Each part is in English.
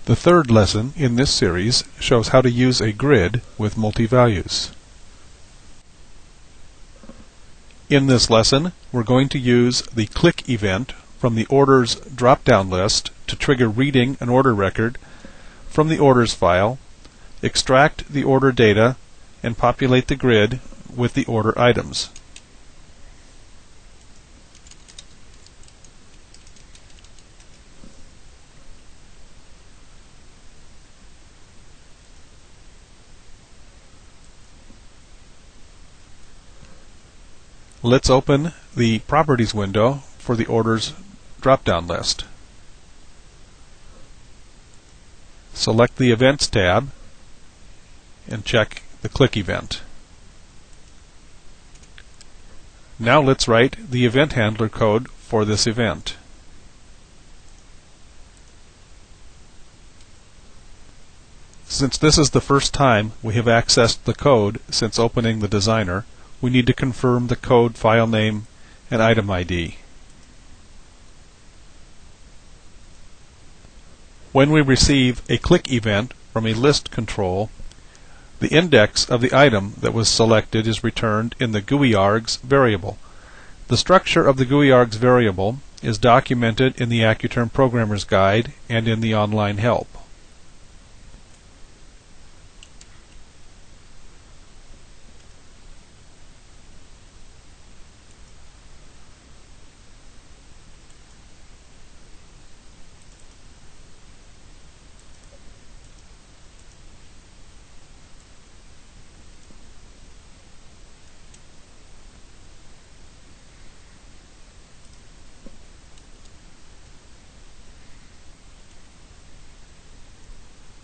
The third lesson in this series shows how to use a grid with multi-values. In this lesson, we're going to use the click event from the orders drop-down list to trigger reading an order record from the orders file, extract the order data, and populate the grid with the order items. Let's open the Properties window for the Orders drop-down list. Select the Events tab and check the Click event. Now let's write the event handler code for this event. Since this is the first time we have accessed the code since opening the designer, we need to confirm the code file name and item ID. When we receive a click event from a list control, the index of the item that was selected is returned in the GUI args variable. The structure of the GUI args variable is documented in the AccuTerm Programmer's Guide and in the online help.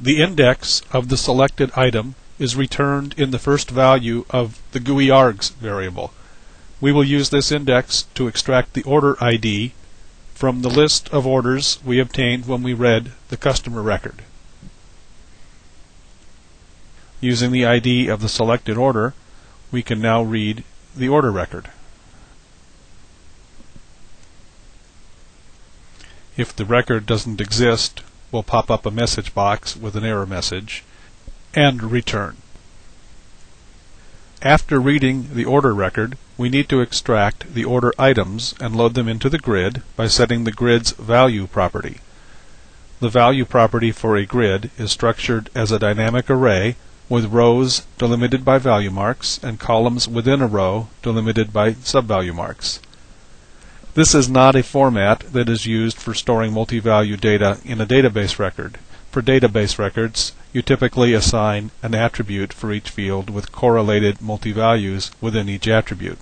The index of the selected item is returned in the first value of the GUI args variable. We will use this index to extract the order ID from the list of orders we obtained when we read the customer record. Using the ID of the selected order, we can now read the order record. If the record doesn't exist, we'll pop up a message box with an error message and return. After reading the order record, we need to extract the order items and load them into the grid by setting the grid's value property. The value property for a grid is structured as a dynamic array with rows delimited by value marks and columns within a row delimited by subvalue marks. This is not a format that is used for storing multi-value data in a database record. For database records, you typically assign an attribute for each field with correlated multi-values within each attribute.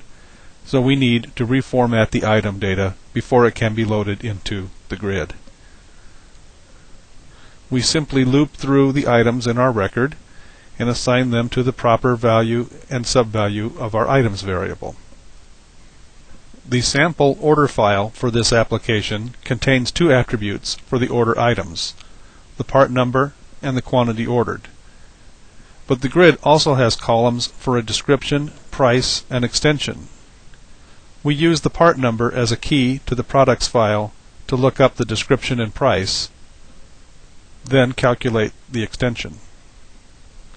So we need to reformat the item data before it can be loaded into the grid. We simply loop through the items in our record and assign them to the proper value and subvalue of our items variable. The sample order file for this application contains two attributes for the order items, the part number and the quantity ordered. But the grid also has columns for a description, price, and extension. We use the part number as a key to the products file to look up the description and price, then calculate the extension.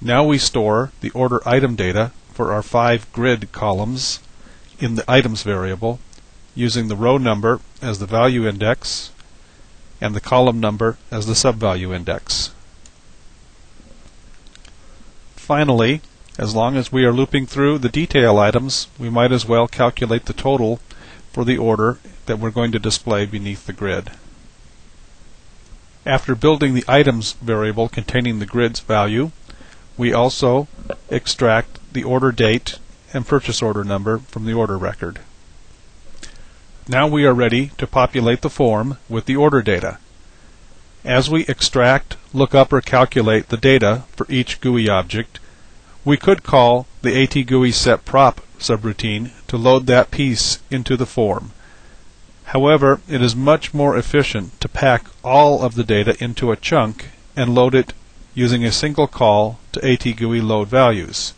Now we store the order item data for our 5 grid columns in the items variable using the row number as the value index and the column number as the subvalue index. Finally, as long as we are looping through the detail items, we might as well calculate the total for the order that we're going to display beneath the grid. After building the items variable containing the grid's value, we also extract the order date and purchase order number from the order record. Now we are ready to populate the form with the order data. As we extract, look up, or calculate the data for each GUI object, we could call the AtGUI setProp subroutine to load that piece into the form. However, it is much more efficient to pack all of the data into a chunk and load it using a single call to AtGUI load values.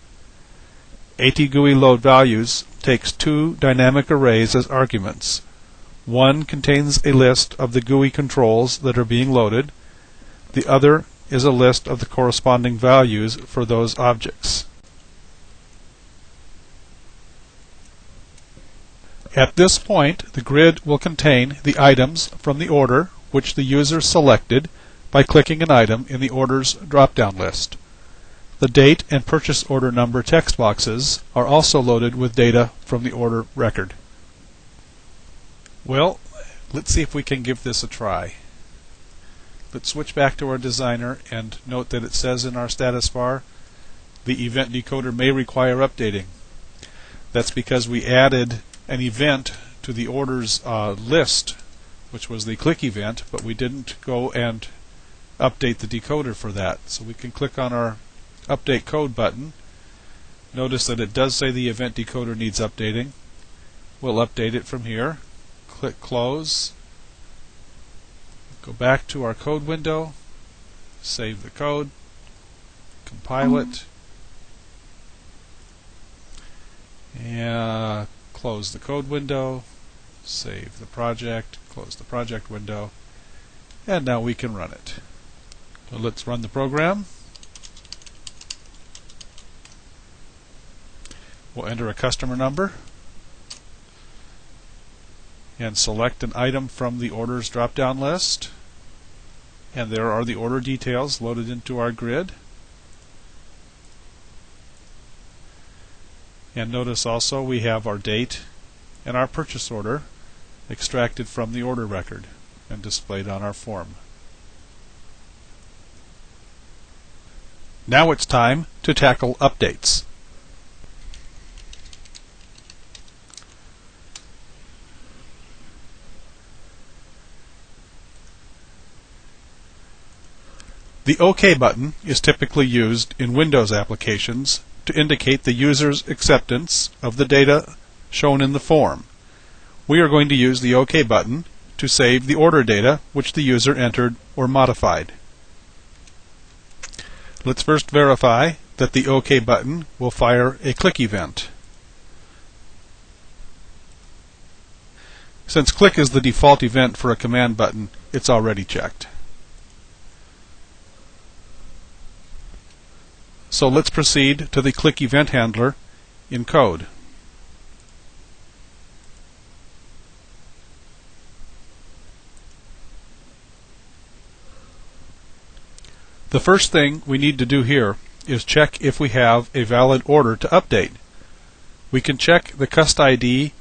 AtGUI load values takes 2 dynamic arrays as arguments. One contains a list of the GUI controls that are being loaded. The other is a list of the corresponding values for those objects. At this point, the grid will contain the items from the order which the user selected by clicking an item in the order's drop-down list. The date and purchase order number text boxes are also loaded with data from the order record. Well, let's see if we can give this a try. Let's switch back to our designer and note that it says in our status bar, the event decoder may require updating. That's because we added an event to the orders list, which was the click event, but we didn't go and update the decoder for that. So we can click on our Update Code button. Notice that it does say the event decoder needs updating. We'll update it from here. Click Close. Go back to our code window, save the code, compile it, and close the code window, save the project, close the project window, and now we can run it. So let's run the program. We'll enter a customer number and select an item from the orders drop-down list, and there are the order details loaded into our grid. And notice also we have our date and our purchase order extracted from the order record and displayed on our form. Now it's time to tackle updates. The OK button is typically used in Windows applications to indicate the user's acceptance of the data shown in the form. We are going to use the OK button to save the order data which the user entered or modified. Let's first verify that the OK button will fire a click event. Since click is the default event for a command button, it's already checked. So let's proceed to the click event handler in code. The first thing we need to do here is check if we have a valid order to update. We can check the cust_id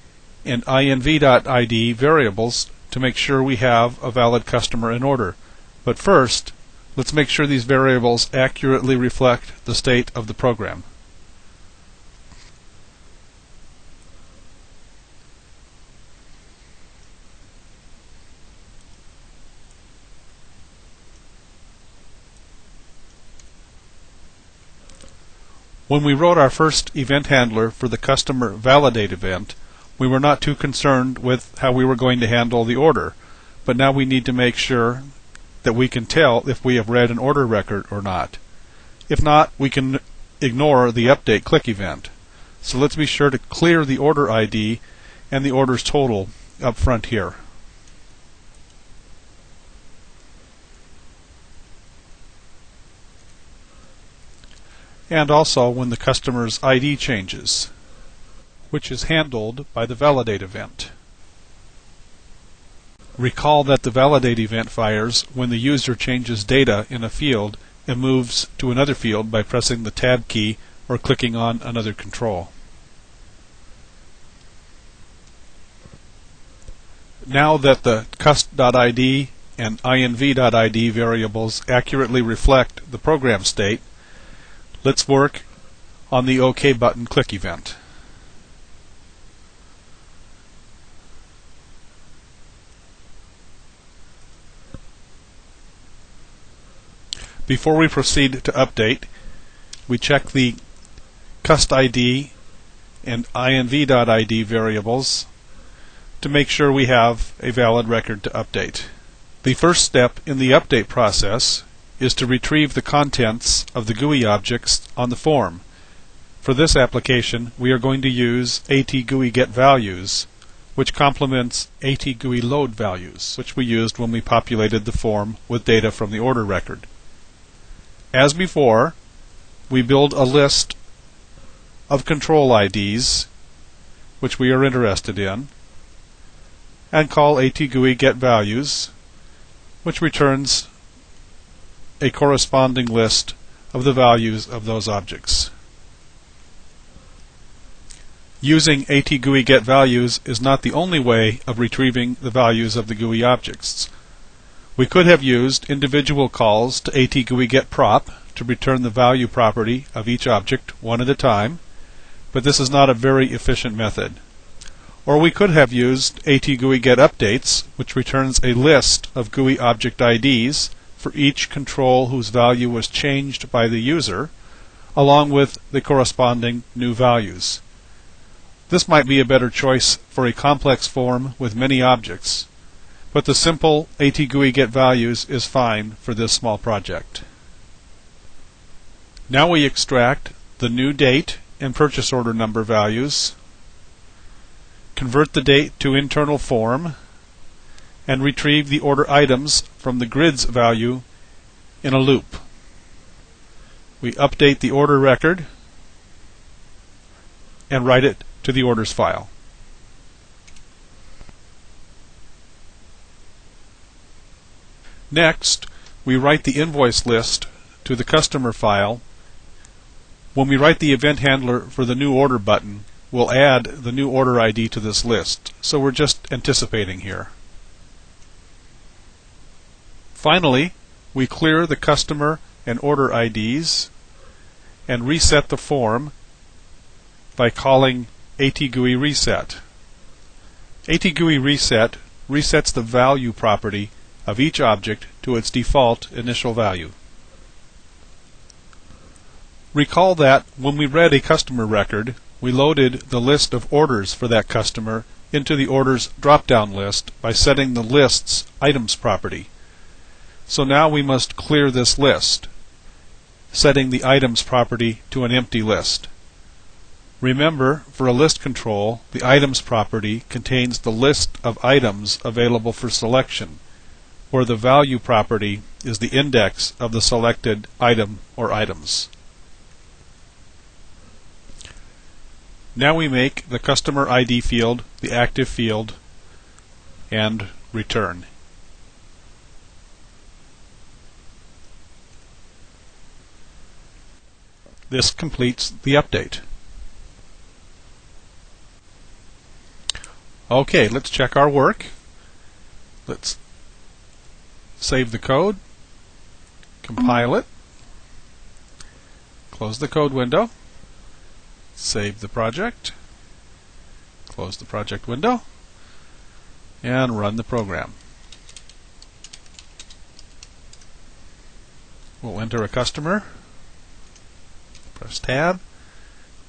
and inv.id variables to make sure we have a valid customer in order. But first, let's make sure these variables accurately reflect the state of the program. When we wrote our first event handler for the customer validate event, we were not too concerned with how we were going to handle the order, but now we need to make sure that we can tell if we have read an order record or not. If not, we can ignore the update click event. So let's be sure to clear the order ID and the orders total up front here. And also when the customer's ID changes, which is handled by the validate event. Recall that the validate event fires when the user changes data in a field and moves to another field by pressing the Tab key or clicking on another control. Now that the cust.id and inv.id variables accurately reflect the program state, let's work on the OK button click event. Before we proceed to update, we check the cust_id and inv.id variables to make sure we have a valid record to update. The first step in the update process is to retrieve the contents of the GUI objects on the form. For this application, we are going to use AtGUI getValues which complements AccuTerm load values, which we used when we populated the form with data from the order record. As before, we build a list of control IDs, which we are interested in, and call AccuTerm getValues, which returns a corresponding list of the values of those objects. Using AccuTerm getValues is not the only way of retrieving the values of the GUI objects. We could have used individual calls to AccuTerm getProp to return the value property of each object one at a time, but this is not a very efficient method. Or we could have used AccuTerm getUpdates, which returns a list of GUI object IDs for each control whose value was changed by the user, along with the corresponding new values. This might be a better choice for a complex form with many objects, but the simple AccuTerm getValues is fine for this small project. Now we extract the new date and purchase order number values, convert the date to internal form, and retrieve the order items from the grid's value in a loop. We update the order record and write it to the orders file. Next, we write the invoice list to the customer file. When we write the event handler for the new order button, we'll add the new order ID to this list, so we're just anticipating here. Finally, we clear the customer and order IDs and reset the form by calling AccuTerm reset. AccuTerm reset resets the value property of each object to its default initial value. Recall that when we read a customer record, we loaded the list of orders for that customer into the orders drop-down list by setting the list's items property. So now we must clear this list, setting the items property to an empty list. Remember, for a list control, the items property contains the list of items available for selection, where the value property is the index of the selected item or items. Now we make the customer ID field the active field and return. This completes the update. Okay, let's check our work. Let's save the code, compile it, close the code window, save the project, close the project window, and run the program. We'll enter a customer, press Tab,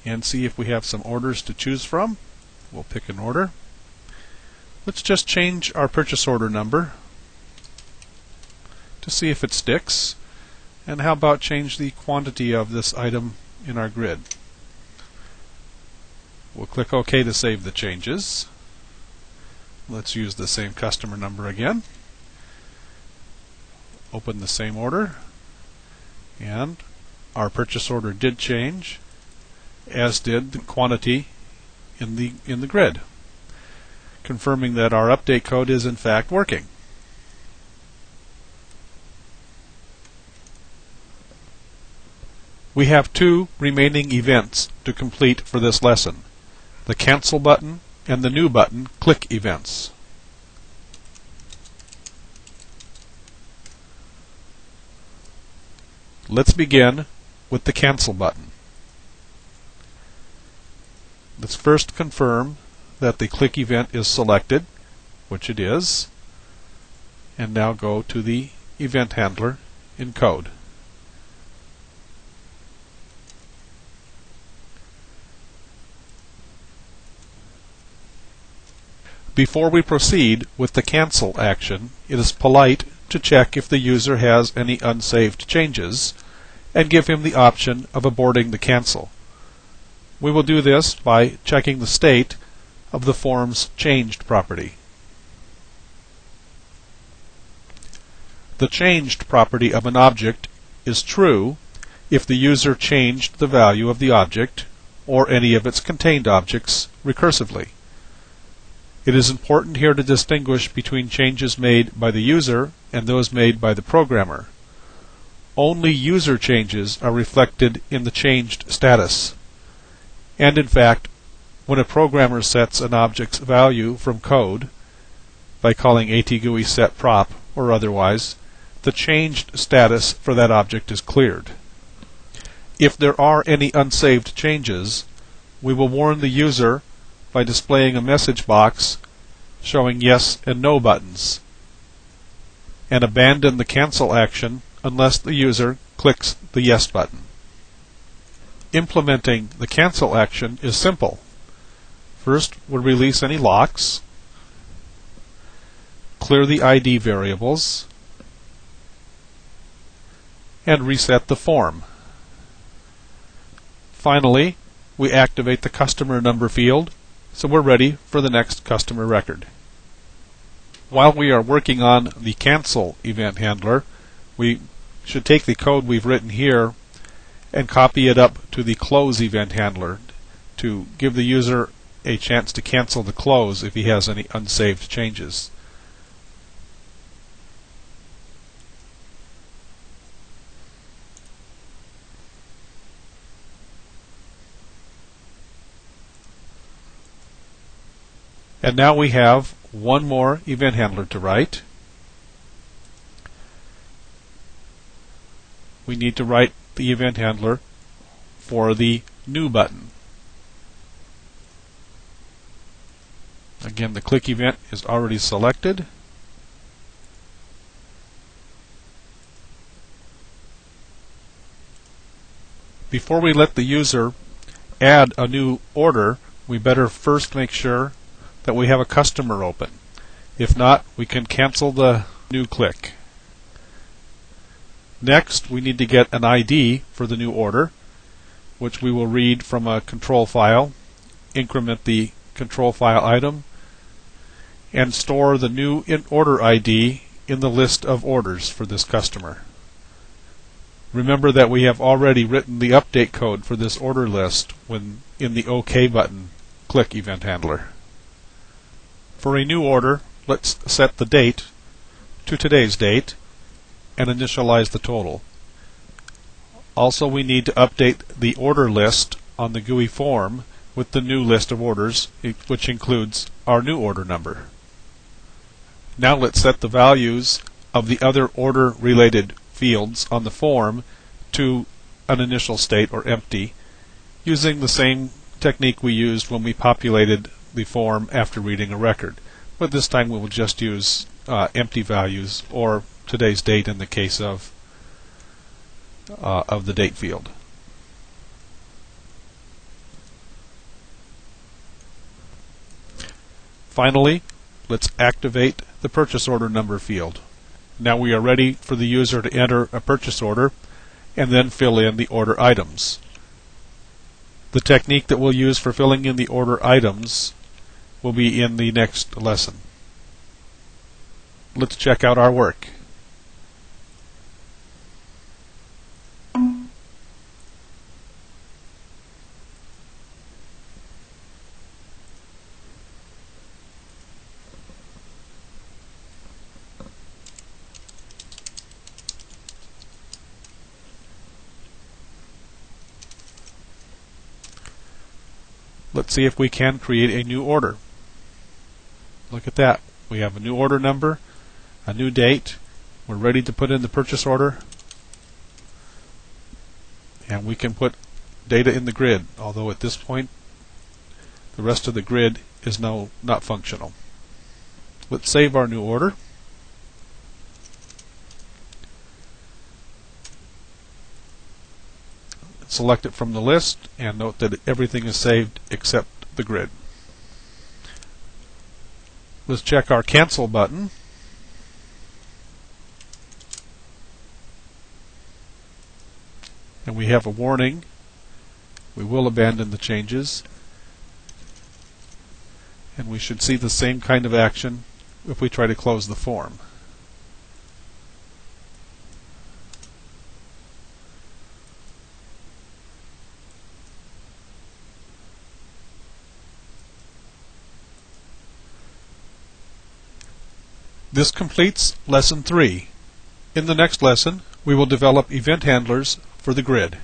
and see if we have some orders to choose from. We'll pick an order. Let's just change our purchase order number to see if it sticks. And how about change the quantity of this item in our grid? We'll click OK to save the changes. Let's use the same customer number again. Open the same order, and our purchase order did change, as did the quantity in the grid, confirming that our update code is in fact working. We have two remaining events to complete for this lesson: the Cancel button and the New button click events. Let's begin with the Cancel button. Let's first confirm that the click event is selected, which it is, and now go to the event handler in code. Before we proceed with the cancel action, it is polite to check if the user has any unsaved changes and give him the option of aborting the cancel. We will do this by checking the state of the form's changed property. The changed property of an object is true if the user changed the value of the object or any of its contained objects recursively. It is important here to distinguish between changes made by the user and those made by the programmer. Only user changes are reflected in the changed status. And in fact, when a programmer sets an object's value from code by calling AtGUI setProp or otherwise, the changed status for that object is cleared. If there are any unsaved changes, we will warn the user by displaying a message box showing yes and no buttons, and abandon the cancel action unless the user clicks the yes button. Implementing the cancel action is simple. First, we'll release any locks, clear the ID variables, and reset the form. Finally, we activate the customer number field, so we're ready for the next customer record. While we are working on the cancel event handler, we should take the code we've written here and copy it up to the close event handler to give the user a chance to cancel the close if he has any unsaved changes. And now we have one more event handler to write. We need to write the event handler for the new button. Again, the click event is already selected. Before we let the user add a new order, we better first make sure that we have a customer open. If not, we can cancel the new click. Next, we need to get an ID for the new order, which we will read from a control file, increment the control file item, and store the new order ID in the list of orders for this customer. Remember that we have already written the update code for this order list when in the OK button click event handler. For a new order, let's set the date to today's date and initialize the total. Also, we need to update the order list on the GUI form with the new list of orders, which includes our new order number. Now let's set the values of the other order-related fields on the form to an initial state or empty, using the same technique we used when we populated the form after reading a record. But this time we will just use empty values or today's date in the case of the date field. Finally, let's activate the purchase order number field. Now we are ready for the user to enter a purchase order and then fill in the order items. The technique that we'll use for filling in the order items will be in the next lesson. Let's check out our work. Let's see if we can create a new order. Look at that. We have a new order number, a new date. We're ready to put in the purchase order. And we can put data in the grid, although at this point the rest of the grid is now not functional. Let's save our new order. Select it from the list and note that everything is saved except the grid. Let's check our cancel button. And we have a warning. We will abandon the changes. And we should see the same kind of action if we try to close the form. This completes Lesson 3. In the next lesson, we will develop event handlers for the grid.